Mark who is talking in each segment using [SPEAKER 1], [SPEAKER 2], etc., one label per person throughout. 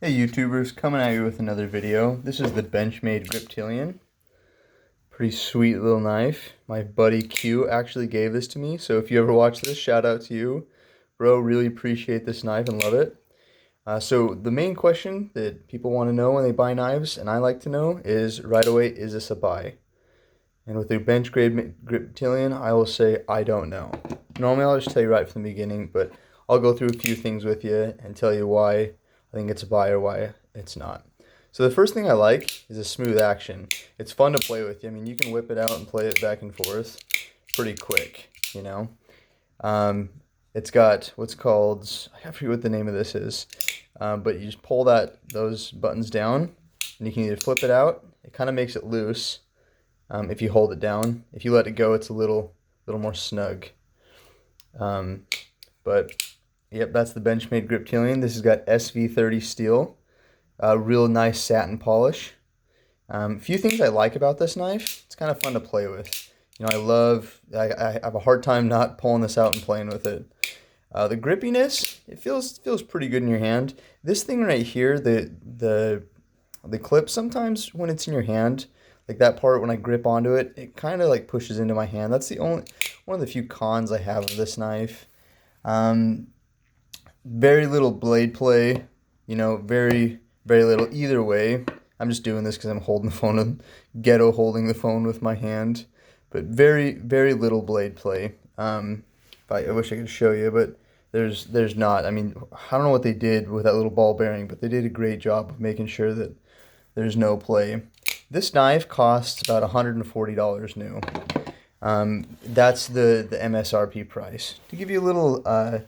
[SPEAKER 1] Hey YouTubers, coming at you with another video. This is the Benchmade Griptilian. Pretty sweet little knife. My buddy Q actually gave this to me, so if you ever watch this, shout out to you. Bro, really appreciate this knife and love it. So the main question that people want to know when they buy knives, and I like to know, is right away, is this a buy? And with the Benchmade Griptilian, I will say I don't know. Normally I'll just tell you right from the beginning, but I'll go through a few things with you and tell you why I think it's a buy or why it's not. So the first thing I like is a smooth action. It's fun to play with. I mean, you can whip it out and play it back and forth pretty quick, you know. It's got what's called, I forget what the name of this is, but you just pull those buttons down, and you can either flip it out. It kind of makes it loose if you hold it down. If you let it go, it's a little more snug. But yep, that's the Benchmade Griptilian. This has got SV30 steel, real nice satin polish. A few things I like about this knife. It's kind of fun to play with. You know, I have a hard time not pulling this out and playing with it. The grippiness, it feels pretty good in your hand. This thing right here, the clip, sometimes when it's in your hand, like that part when I grip onto it, it kind of like pushes into my hand. That's one of the few cons I have of this knife. Very little blade play, you know, very little either way. I'm just doing this because I'm holding the phone, holding the phone with my hand, but very little blade play. I wish I could show you, but there's not. I mean, I don't know what they did with that little ball bearing, but they did a great job of making sure that there's no play. This knife costs about $140 new. That's the MSRP price. To give you a little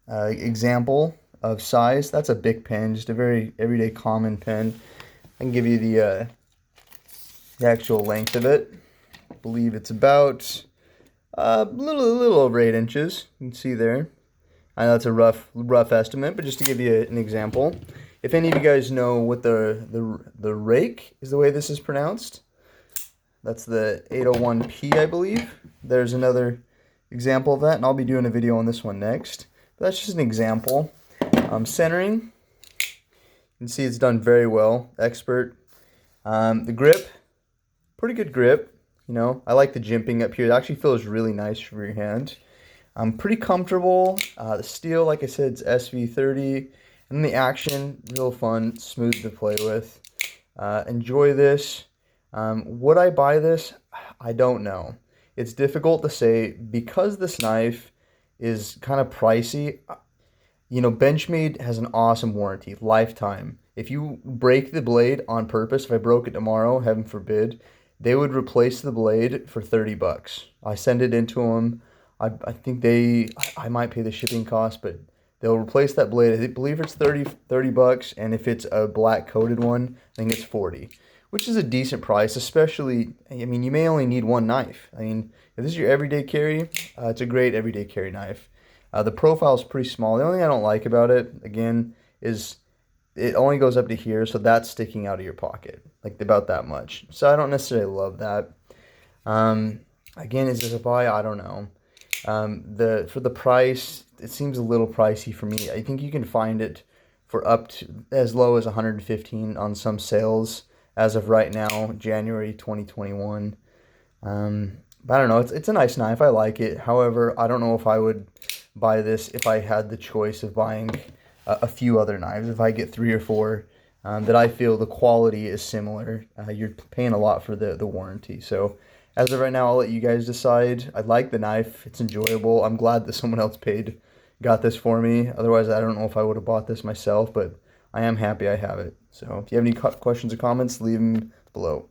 [SPEAKER 1] example of size, that's a Bic pen, just a very everyday common pen. I can give you the actual length of it. I believe it's about a little over 8 inches. You can see there. I know it's a rough estimate, but just to give you an example, if any of you guys know what the rake is, the way this is pronounced, that's the 801P, I believe. There's another example of that, and I'll be doing a video on this one next. But that's just an example. Centering, you can see it's done very well. Expert. The grip, pretty good grip. You know, I like the jimping up here. It actually feels really nice for your hand. Pretty comfortable. The steel, like I said, it's SV30. And the action, real fun, smooth to play with. Enjoy this. Would I buy this? I don't know. It's difficult to say because this knife is kind of pricey. You know, Benchmade has an awesome warranty, lifetime. If you break the blade on purpose, if I broke it tomorrow, heaven forbid, they would replace the blade for 30 bucks. I send it into them. I think I might pay the shipping cost, but they'll replace that blade. I believe it's 30 bucks, and if it's a black coated one, I think it's 40, which is a decent price, especially, I mean, you may only need one knife. I mean, if this is your everyday carry, it's a great everyday carry knife. The profile is pretty small. The only thing I don't like about it, again, is it only goes up to here, so that's sticking out of your pocket, like about that much. So I don't necessarily love that. Again, is this a buy? I don't know. For the price, it seems a little pricey for me. I think you can find it for up to as low as 115 on some sales as of right now, January 2021. But I don't know. It's a nice knife. I like it. However, I don't know if I would buy this if I had the choice of buying a few other knives. If I get 3 or 4 that I feel the quality is similar, you're paying a lot for the warranty. So as of right now, I'll let you guys decide. I like the knife. It's enjoyable. I'm glad that someone else got this for me. Otherwise, I don't know if I would have bought this myself, but I am happy I have it. So if you have any questions or comments, leave them below.